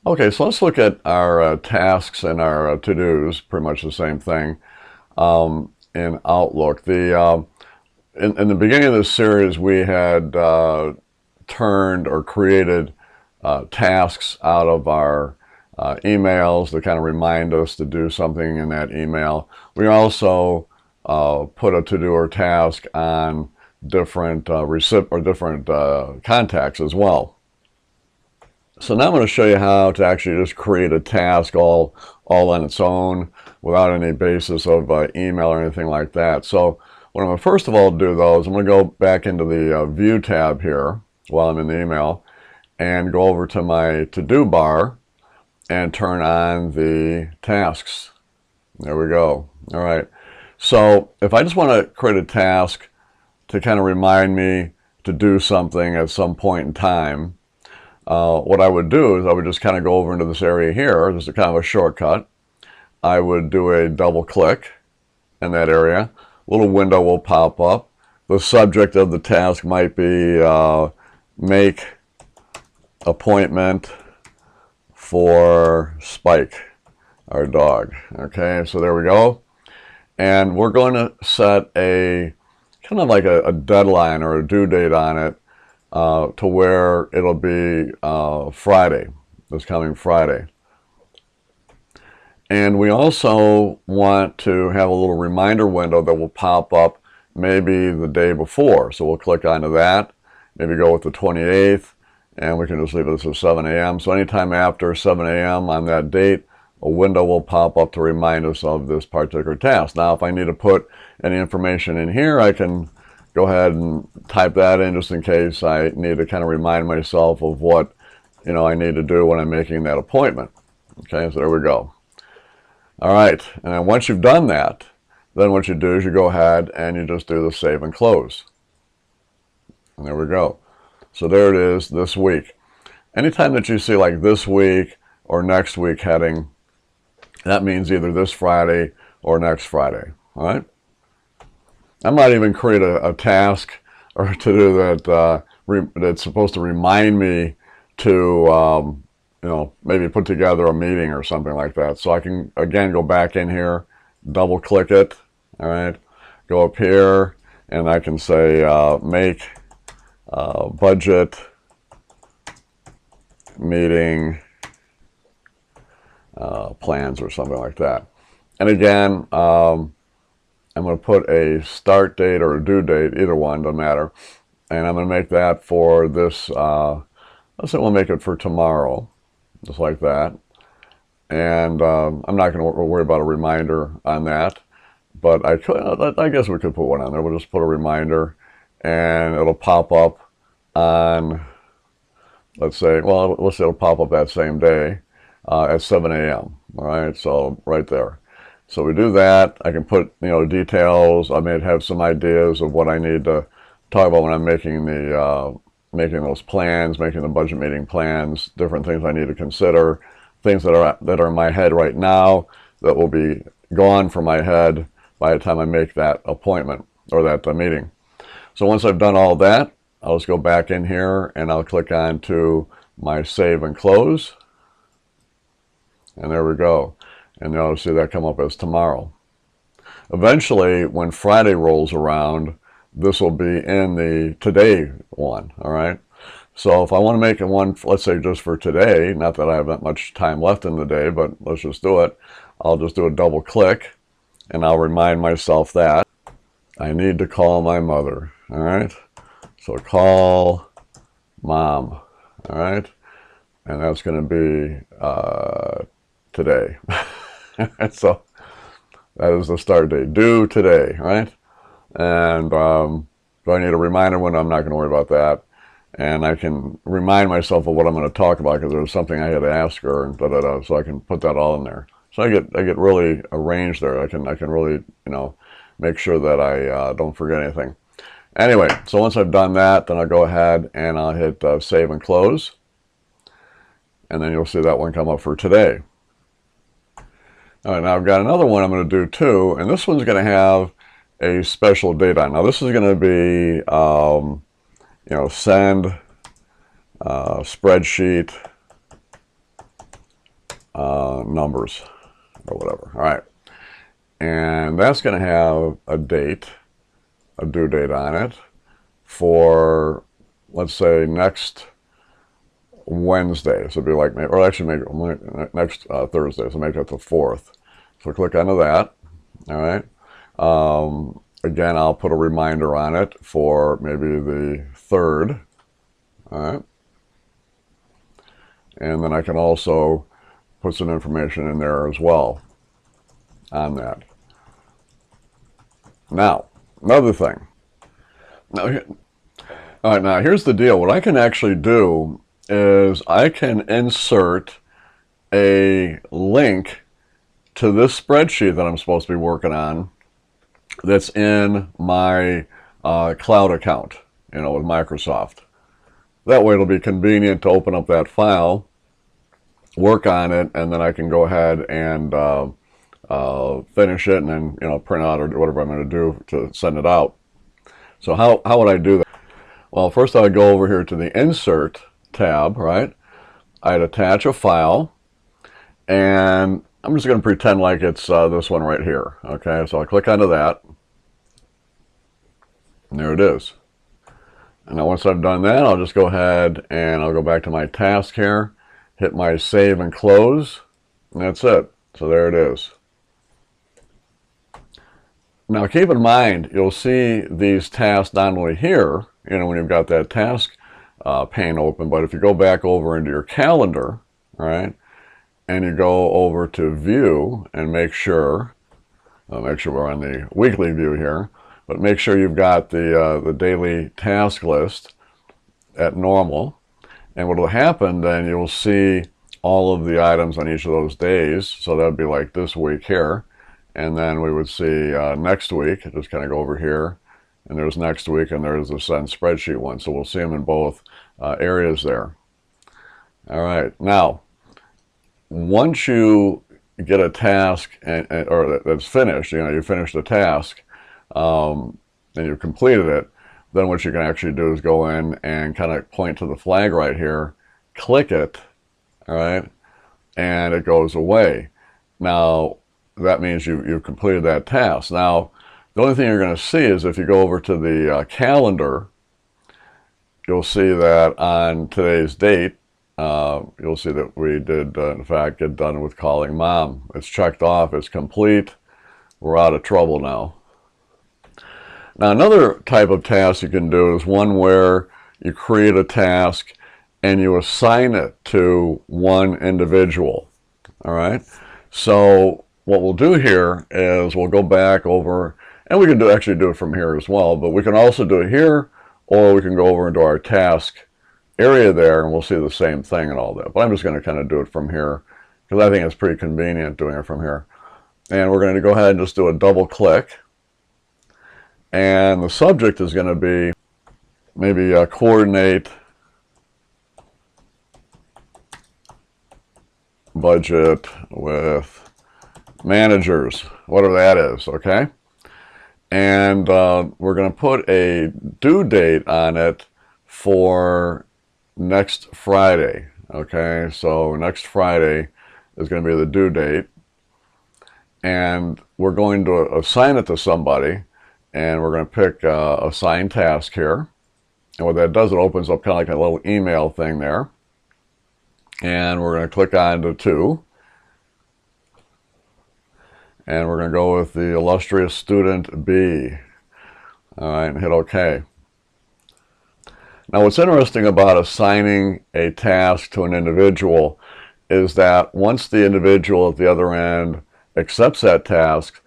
Okay, so let's look at our tasks and our to-dos, pretty much the same thing in Outlook. In the beginning of this series, we had turned or created tasks out of our emails to kind of remind us to do something in that email. We also put a to-do or task on different different contacts as well. So now I'm going to show you how to actually just create a task all on its own without any basis of email or anything like that. So what I'm going to first of all do though is I'm going to go back into the View tab here while I'm in the email and go over to my to-do bar and turn on the tasks. There we go. All right. So if I just want to create a task to kind of remind me to do something at some point in time, what I would do is I would just kind of go over into this area here. This is kind of a shortcut. I would do a double click in that area. A little window will pop up. The subject of the task might be make appointment for Spike, our dog. Okay, so there we go. And we're going to set a kind of like a deadline or a due date on it to where it'll be Friday, this coming Friday. And we also want to have a little reminder window that will pop up maybe the day before. So we'll click onto that, maybe go with the 28th, and we can just leave this at 7 a.m. So anytime after 7 a.m. on that date, a window will pop up to remind us of this particular task. Now, if I need to put any information in here, I can go ahead and type that in just in case I need to kind of remind myself of what, I need to do when I'm making that appointment. Okay, so there we go. All right, and then once you've done that, then what you do is you go ahead and you just do the save and close. And there we go. So there it is this week. Anytime that you see like this week or next week heading, that means either this Friday or next Friday. All right. I might even create a task or to do that that's supposed to remind me to, maybe put together a meeting or something like that. So I can, again, go back in here, double click it, all right, go up here, and I can say make budget meeting plans or something like that. And again, I'm going to put a start date or a due date, either one, doesn't matter. And I'm going to make that for this, let's say we'll make it for tomorrow, just like that. And I'm not going to worry about a reminder on that. But I guess we could put one on there. We'll just put a reminder and it'll pop up on, let's say it'll pop up that same day at 7 a.m. All right, so right there. So we do that. I can put, details. I may have some ideas of what I need to talk about when I'm making the making those plans, making the budget meeting plans, different things I need to consider, things that are in my head right now that will be gone from my head by the time I make that appointment or that meeting. So once I've done all that, I'll just go back in here and I'll click on to my save and close. And there we go. And you'll see that come up as tomorrow. Eventually, when Friday rolls around, this will be in the today one, all right? So if I want to make it one, let's say just for today, not that I have that much time left in the day, but let's just do it. I'll just do a double click, and I'll remind myself that I need to call my mother, all right? So call mom, all right? And that's going to be today. So that is the start date, due today, right? And do I need a reminder when I'm not going to worry about that? And I can remind myself of what I'm going to talk about because there's something I had to ask her, and so I can put that all in there. So I get really arranged there. I can really make sure that I don't forget anything. Anyway, so once I've done that, then I'll go ahead and I'll hit save and close, and then you'll see that one come up for today. All right, now I've got another one I'm going to do too, and this one's going to have a special date on. Now this is going to be, send spreadsheet numbers or whatever. All right. And that's going to have a date, a due date on it for, let's say, next Wednesday. So it'd be like, or actually maybe next Thursday. So make that the 4th. So click onto that. All right. Again, I'll put a reminder on it for maybe the 3rd. All right. And then I can also put some information in there as well on that. Now, another thing. Now, all right, now here's the deal. What I can actually do is I can insert a link to this spreadsheet that I'm supposed to be working on that's in my cloud account, with Microsoft. That way it'll be convenient to open up that file, work on it, and then I can go ahead and finish it and then print out or whatever I'm going to do to send it out. So how would I do that? Well, first I would go over here to the Insert tab, right? I'd attach a file, and I'm just going to pretend like it's this one right here. Okay, so I click onto that, and there it is. And now once I've done that, I'll just go ahead and I'll go back to my task here, hit my save and close, and that's it. So there it is. Now keep in mind, you'll see these tasks not only here, when you've got that task pane open, but if you go back over into your calendar, right, and you go over to view and make sure we're on the weekly view here, but make sure you've got the daily task list at normal. And what will happen then, you'll see all of the items on each of those days. So that would be like this week here. And then we would see next week, just kind of go over here, and there's next week, and there's the Send Spreadsheet one. So we'll see them in both areas there. All right, now, once you get a task or that's finished, you finished the task, and you've completed it, then what you can actually do is go in and kind of point to the flag right here, click it, all right, and it goes away. Now, that means you've completed that task. Now, the only thing you're going to see is if you go over to the calendar, you'll see that on today's date, you'll see that we did, in fact, get done with calling mom. It's checked off. It's complete. We're out of trouble now. Now, another type of task you can do is one where you create a task and you assign it to one individual. All right? So what we'll do here is we'll go back over, and we can actually do it from here as well, but we can also do it here, or we can go over into our task area there, and we'll see the same thing and all that. But I'm just going to kind of do it from here, because I think it's pretty convenient doing it from here. And we're going to go ahead and just do a double click. And the subject is going to be maybe coordinate budget with managers, whatever that is, okay? And we're going to put a due date on it for next Friday, okay? So next Friday is going to be the due date, and we're going to assign it to somebody, and we're going to pick assign task here. And what that does, it opens up kind of like a little email thing there. And we're going to click on to 2. And we're going to go with the illustrious student B. All right, and hit OK. Now, what's interesting about assigning a task to an individual is that once the individual at the other end accepts that task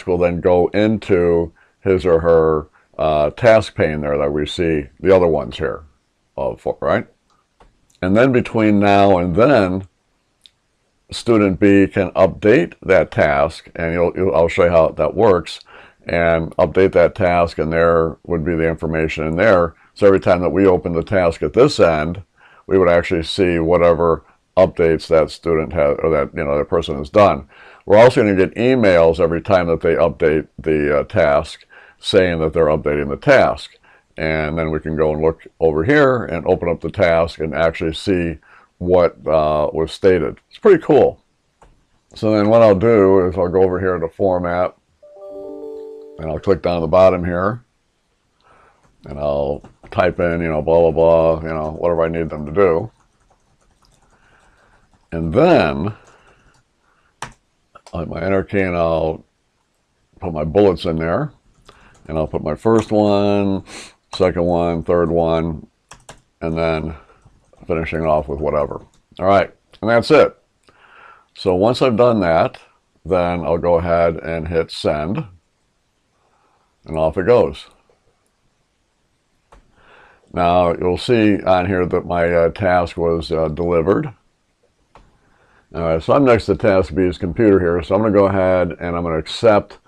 will then go into his or her task pane there that we see the other ones here, right? And then between now and then, student B can update that task, and I'll show you how that works, and update that task, and there would be the information in there. So every time that we open the task at this end, we would actually see whatever updates that student has, or that person has done. We're also going to get emails every time that they update the task, saying that they're updating the task. And then we can go and look over here and open up the task and actually see what was stated. It's pretty cool. So then what I'll do is I'll go over here to Format, and I'll click down the bottom here, and I'll type in, blah, blah, blah, whatever I need them to do. And then I'll hit my Enter key, and I'll put my bullets in there. And I'll put my first one, second one, third one, and then finishing off with whatever. All right, and that's it. So once I've done that, then I'll go ahead and hit Send, and off it goes. Now you'll see on here that my task was delivered. All right, so I'm next to Task B's computer here, so I'm going to go ahead and I'm going to accept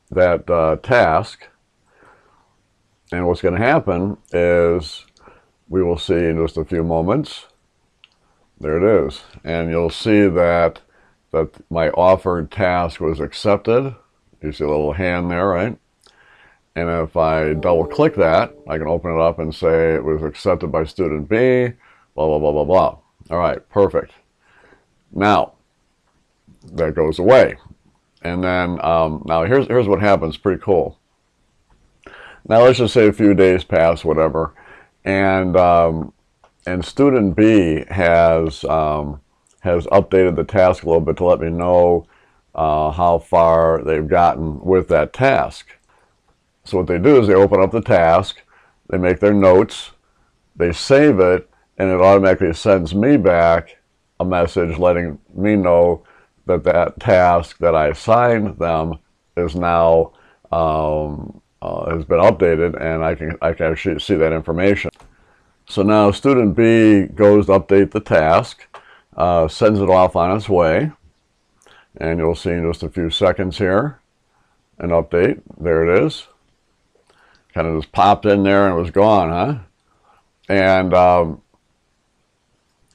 that task. And what's going to happen is we will see in just a few moments. There it is. And you'll see that my offered task was accepted. You see a little hand there, right? And if I double click that, I can open it up and say it was accepted by student B, blah, blah, blah, blah, blah. All right, perfect. Now, that goes away. And then, now here's what happens, pretty cool. Now let's just say a few days pass, whatever, and student B has updated the task a little bit to let me know how far they've gotten with that task. So what they do is they open up the task, they make their notes, they save it, and it automatically sends me back a message letting me know that that task that I assigned them is now has been updated, and I can actually see that information. So now student B goes to update the task, sends it off on its way, and you'll see in just a few seconds here an update. There it is. Kind of just popped in there and it was gone, huh? And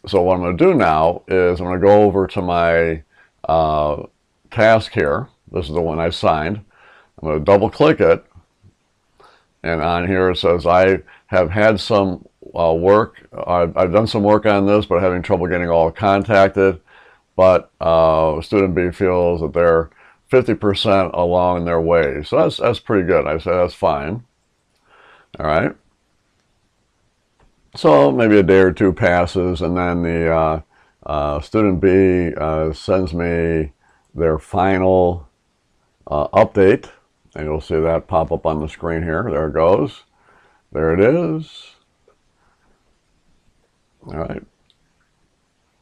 so what I'm going to do now is I'm going to go over to my task here. This is the one I signed. I'm going to double click it, and on here it says I have had some work. I've done some work on this, but having trouble getting all contacted. But student B feels that they're 50% along their way. So that's pretty good. I say that's fine. All right. So maybe a day or two passes, and then the student B sends me their final update, and you'll see that pop up on the screen here. There it goes. There it is. All right.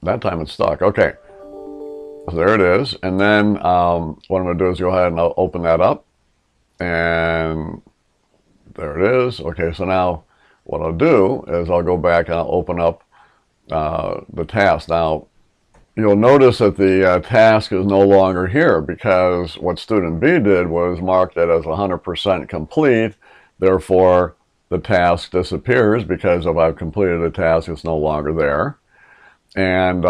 That time it's stuck. Okay. So there it is. And then what I'm going to do is go ahead and I'll open that up. And there it is. Okay, so now what I'll do is I'll go back and I'll open up the task. Now, you'll notice that the task is no longer here because what student B did was marked it as 100% complete. Therefore, the task disappears because if I've completed a task, it's no longer there. And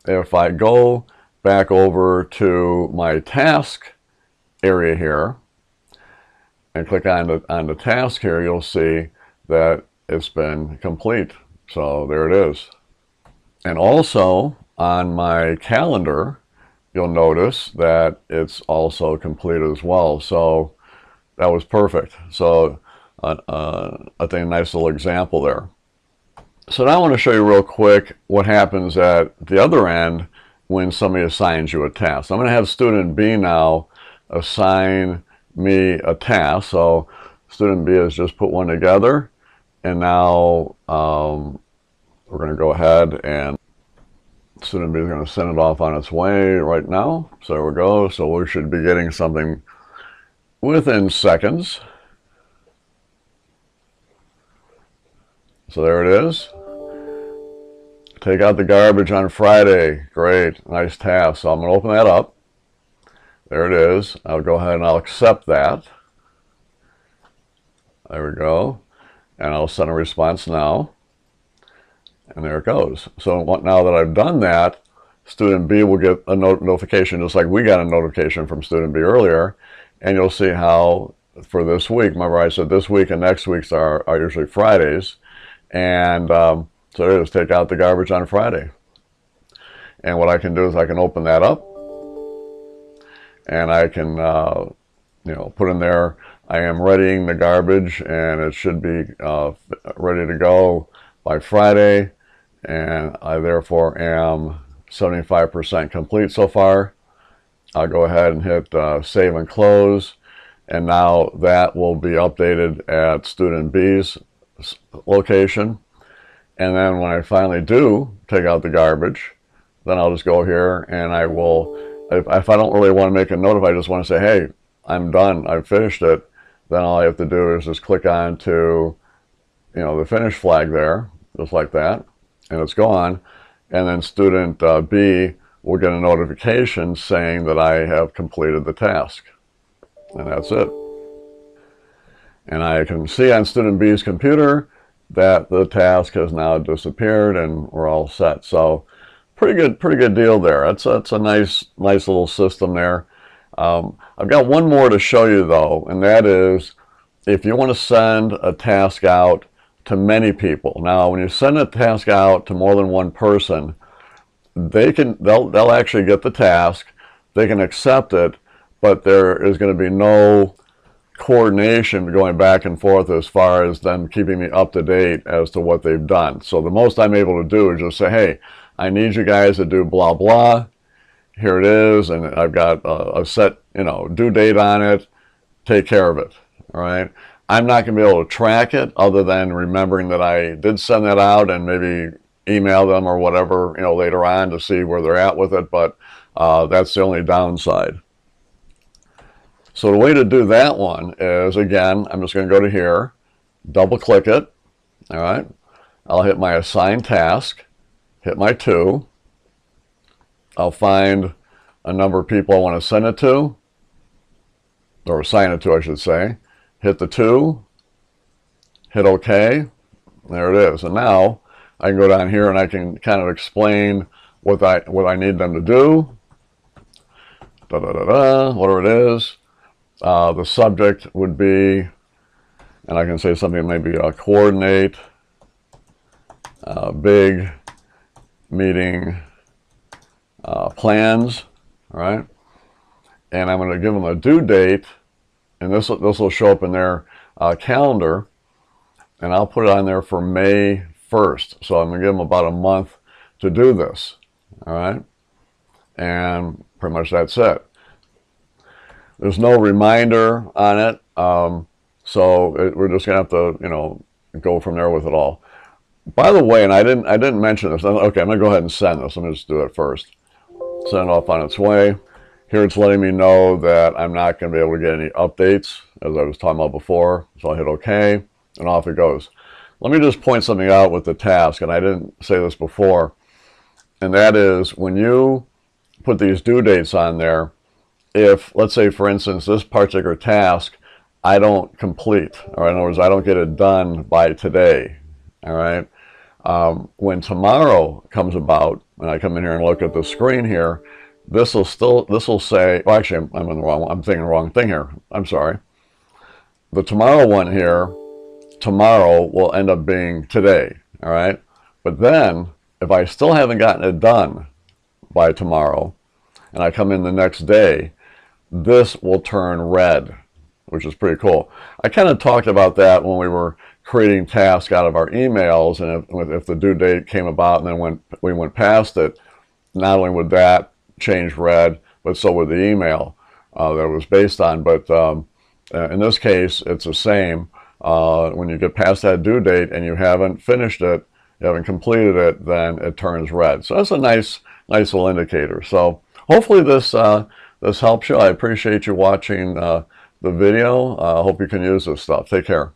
if I go back over to my task area here and click on the task here, you'll see that it's been complete. So there it is. And also on my calendar, you'll notice that it's also complete as well. So that was perfect. So I think a nice little example there. So now I want to show you real quick what happens at the other end when somebody assigns you a task. I'm going to have student B now assign me a task. So student B has just put one together, and now we're going to go ahead and student B is going to send it off on its way right now. So there we go. So we should be getting something within seconds. So there it is. Take out the garbage on Friday. Great, nice task. So I'm going to open that up. There it is. I'll go ahead and I'll accept that. There we go. And I'll send a response now. And there it goes. So now that I've done that, student B will get a notification just like we got a notification from student B earlier. And you'll see how for this week, remember I said this week and next week's are usually Fridays. And so it is, take out the garbage on Friday. And what I can do is I can open that up, and I can put in there, I am readying the garbage, and it should be ready to go by Friday, and I therefore am 75% complete so far. I'll go ahead and hit save and close, and now that will be updated at student B's location. And then when I finally do take out the garbage, then I'll just go here and I will, if I don't really want to make a note, if I just want to say, hey, I'm done, I've finished it, then all I have to do is just click on to, the finish flag there, just like that, and it's gone. And then student B will get a notification saying that I have completed the task. And that's it. And I can see on student B's computer that the task has now disappeared and we're all set. So pretty good deal there. That's a nice little system there. I've got one more to show you though, and that is if you want to send a task out to many people. Now, when you send a task out to more than one person, they'll actually get the task, they can accept it, but there is going to be no coordination going back and forth as far as them keeping me up to date as to what they've done. So the most I'm able to do is just say, hey, I need you guys to do blah blah, here it is, and I've got a set due date on it, take care of it. All right, I'm not going to be able to track it other than remembering that I did send that out and maybe email them or whatever later on to see where they're at with it, but that's the only downside. So the way to do that one is, again, I'm just going to go to here, double click it. All right, I'll hit my assign task, hit my 2. I'll find a number of people I want to send it to, or assign it to, I should say. Hit the 2, hit OK. There it is. And now I can go down here and I can kind of explain what I need them to do. Whatever it is. The subject would be, and I can say something maybe coordinate big meeting plans, all right? And I'm going to give them a due date, and this will show up in their calendar, and I'll put it on there for May 1st. So I'm going to give them about a month to do this, all right? And pretty much that's it. There's no reminder on it, so we're just going to have to, go from there with it all. By the way, and I didn't mention this. Okay, I'm going to go ahead and send this. Let me just do it first. Send it off on its way. Here it's letting me know that I'm not going to be able to get any updates, as I was talking about before. So I'll hit OK, and off it goes. Let me just point something out with the task, and I didn't say this before, and that is when you put these due dates on there, if, let's say, for instance, this particular task, I don't complete, or in other words, I don't get it done by today, all right? When tomorrow comes about, and I come in here and look at the screen here, this will say, well, actually, I'm thinking the wrong thing here. I'm sorry. The tomorrow one here, tomorrow will end up being today, all right? But then, if I still haven't gotten it done by tomorrow, and I come in the next day, this will turn red, which is pretty cool. I kind of talked about that when we were creating tasks out of our emails, and if the due date came about and then we went past it, not only would that change red, but so would the email that it was based on. But in this case, it's the same. When you get past that due date and you haven't finished it, you haven't completed it, then it turns red. So that's a nice little indicator. So hopefully this helps you. I appreciate you watching the video. I hope you can use this stuff. Take care.